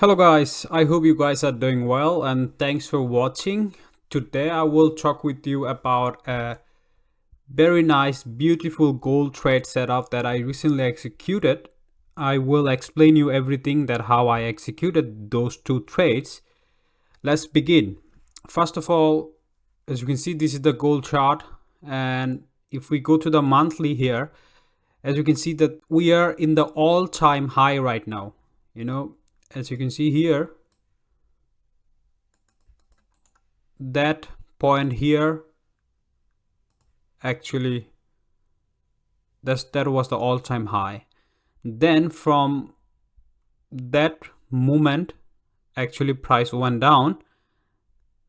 Hello guys, I hope you guys are doing well and thanks for watching. Today I will talk with you about a very nice beautiful gold trade setup that I recently executed. I will explain you everything that how I executed those two trades. Let's begin. First of all, as you can see, this is the gold chart, and if we go to the monthly here, as you can see that we are in the all-time high right now. As you can see here, that point here, actually that was the all-time high. Then from that moment, actually price went down.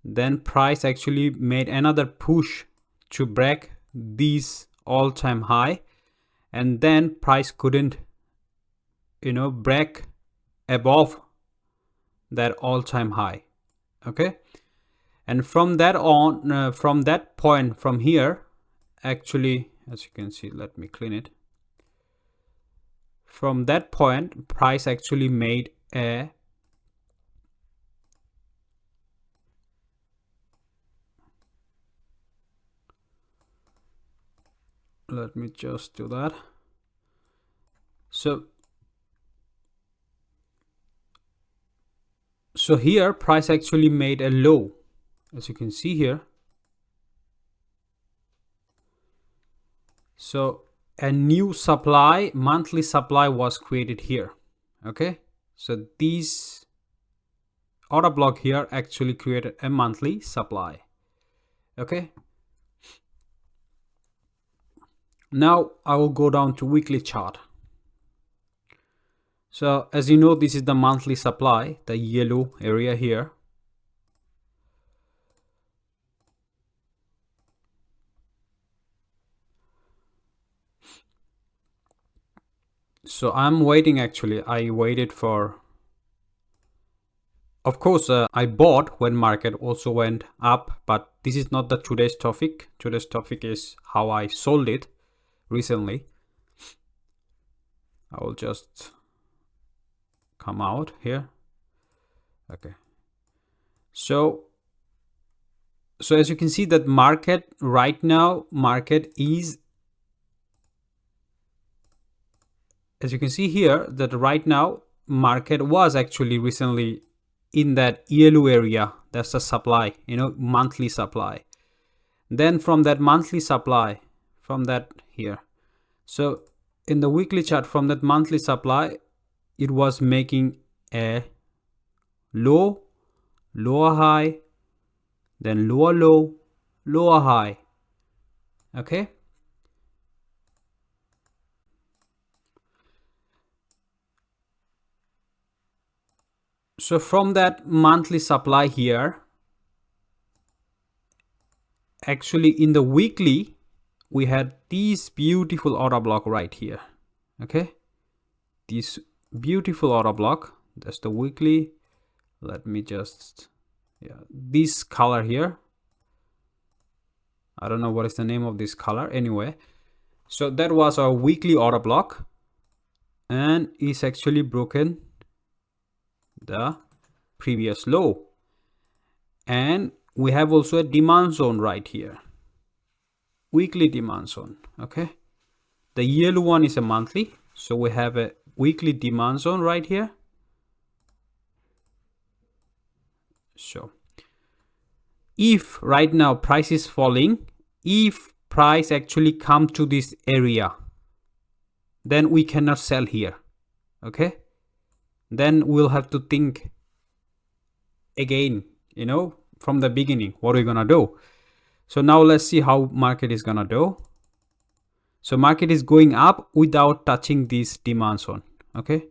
Then price actually made another push to break these all-time high, and then price couldn't break above that all-time high. Okay, and from that on, from that point, from here, actually, as you can see, let me clean it. From that point, price actually made a let me just do that. So here price actually made a low, as you can see here. So a new supply, monthly supply was created here. Okay, so these order block here actually created a monthly supply. Okay, now I will go down to weekly chart. So as you know, this is the monthly supply, the yellow area here. So I'm waiting, actually I waited for, of course, I bought when market also went up, but this is not the today's topic. Today's topic is how I sold it recently. I will just come out here. Okay, so as you can see that market right now, market is, as you can see here, that right now market was actually recently in that yellow area. That's the supply, monthly supply. Then from that monthly supply, from that here, so in the weekly chart, from that monthly supply, it was making a low, lower high, then lower low, lower high. Okay, so from that monthly supply here, actually in the weekly, we had this beautiful order block right here. Okay, this beautiful order block, that's the weekly. Let me just, this color here, I don't know what is the name of this color. Anyway, so that was our weekly order block, and it's actually broken the previous low. And we have also a demand zone right here, weekly demand zone. Okay, the yellow one is a monthly, so we have a weekly demand zone right here. So if right now price is falling, if price actually come to this area, then we cannot sell here. Okay, then we'll have to think again, from the beginning, what are we gonna do? So now let's see how market is gonna do. So market is going up without touching this demand zone. Okay,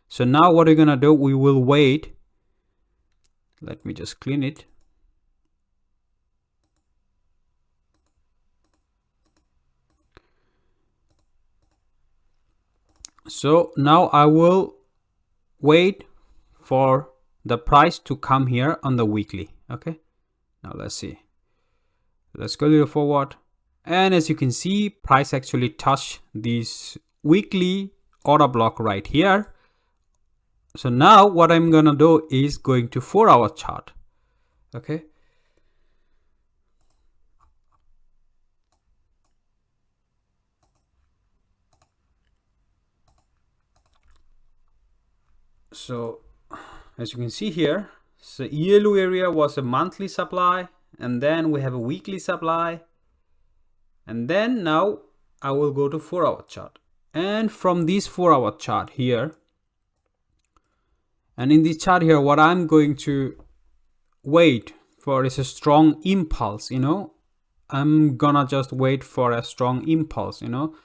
so now what we're gonna do, we will wait. Let me just clean it. So now I will wait for the price to come here on the weekly. Okay, now let's see. Let's go a little forward, and as you can see, price actually touched this weekly order block right here So now what I'm gonna do is going to 4-hour chart. Okay. So as you can see here, so yellow area was a monthly supply, and then we have a weekly supply, and then now I will go to 4-hour chart. And from this 4-hour chart here, and in this chart here, what I'm going to wait for is a strong impulse, you know. I'm gonna just wait for a strong impulse, you know,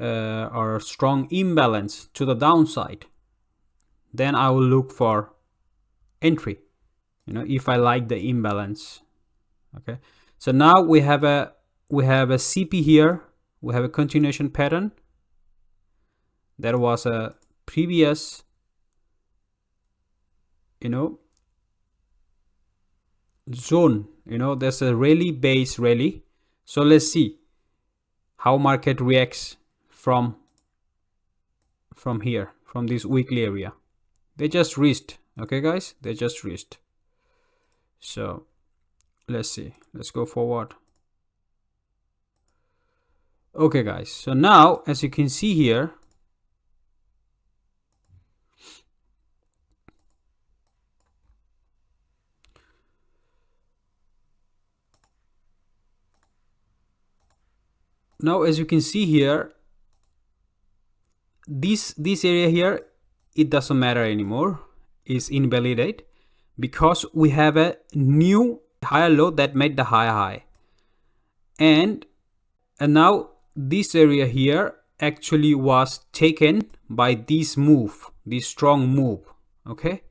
or a strong imbalance to the downside. Then I will look for entry, you know, if I like the imbalance. Okay, so now we have a CP here. We have a continuation pattern. There was a previous, you know, zone, you know, there's a rally base rally. So let's see how market reacts from here, from this weekly area. They just reached. Okay guys, they just reached. So let's see, let's go forward. Okay guys, so now as you can see here, now as you can see here, this area here, it doesn't matter anymore, is invalidate, because we have a new higher low that made the high, and now this area here actually was taken by this move, this strong move. Okay,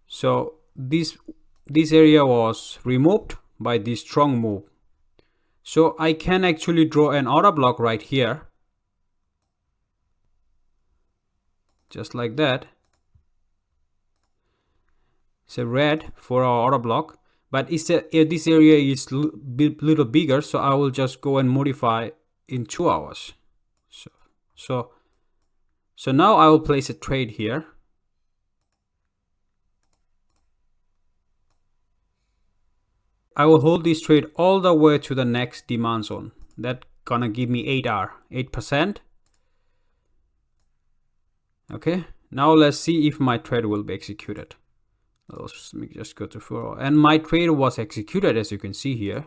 so this area was removed by this strong move. So I can actually draw an order block right here, just like that. It's a red for our order block, but this area is little bigger, so I will just go and modify in 2 hours. So now I will place a trade here. I will hold this trade all the way to the next demand zone. That's gonna give me 8%. Okay, now let's see if my trade will be executed. Let me just go to 4, and my trade was executed, as you can see here.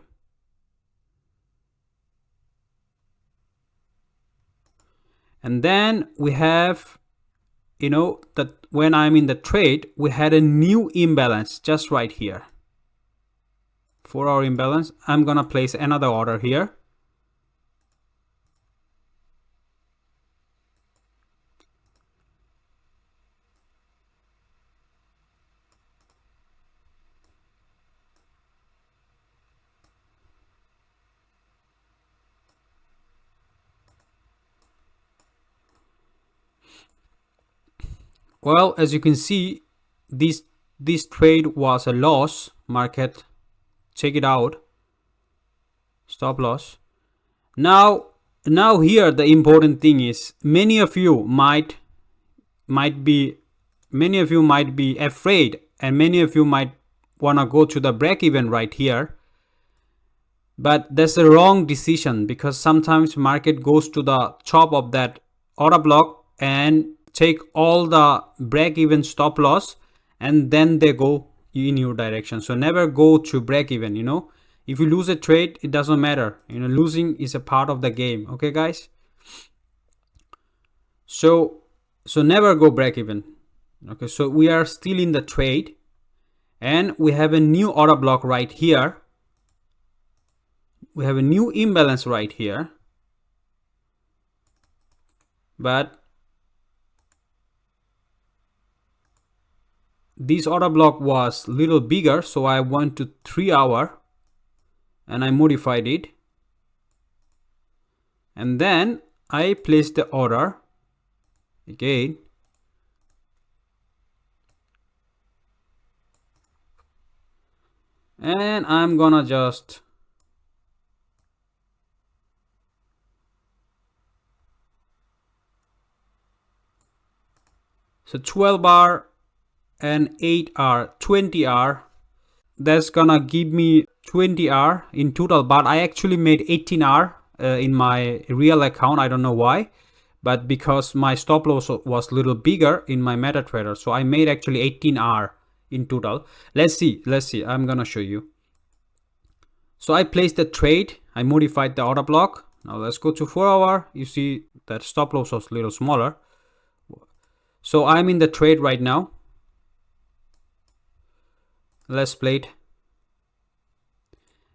And then we have, you know, that when I'm in the trade, we had a new imbalance just right here. 4-hour imbalance. I'm gonna place another order here. Well, as you can see, this trade was a loss. Market, check it out. Stop loss. Now here the important thing is, many of you might be afraid, and many of you might want to go to the break even right here, but that's the wrong decision, because sometimes market goes to the top of that order block and take all the break even stop loss, and then they go in your direction. So never go to break even, you know. If you lose a trade, it doesn't matter, you know, losing is a part of the game. Okay guys, so never go break even. Okay, so we are still in the trade, and we have a new order block right here. We have a new imbalance right here, but this order block was little bigger, so I went to 3-hour and I modified it, and then I place the order again. And I'm gonna just so 12R and 8R, 20R. That's gonna give me 20R in total, but I actually made 18R in my real account. I don't know why, but because my stop loss was a little bigger in my MetaTrader, so I made actually 18R in total. Let's see. I'm gonna show you. So I placed the trade. I modified the order block. Now let's go to 4-hour. You see that stop loss was a little smaller. So I'm in the trade right now. Let's play it.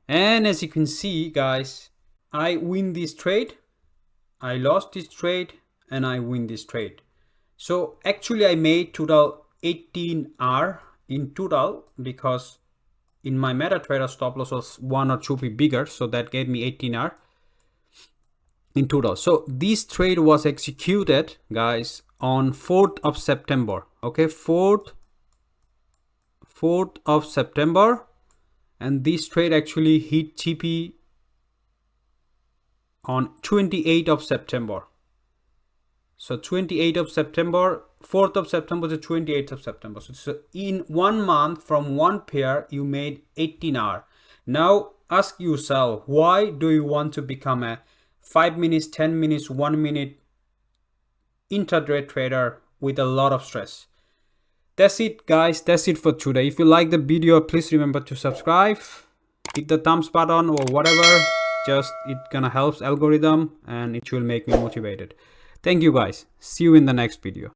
And as you can see, guys, I win this trade, I lost this trade, and I win this trade. So actually I made total 18R in total, because in my MetaTrader stop loss was 1 or 2 p bigger, so that gave me 18R in total. So this trade was executed, guys, on 4th of September. Okay, 4th of September. And this trade actually hit TP on 28th of September. So 28th of September, 4th of September to 28th of September. So in 1 month from one pair, you made 18R. Now ask yourself, why do you want to become a 5 minutes, 10 minutes, 1 minute intraday trader with a lot of stress? That's it, guys. That's it for today. If you like the video, please remember to subscribe, hit the thumbs button or whatever. Just it gonna help algorithm and it will make me motivated. Thank you, guys. See you in the next video.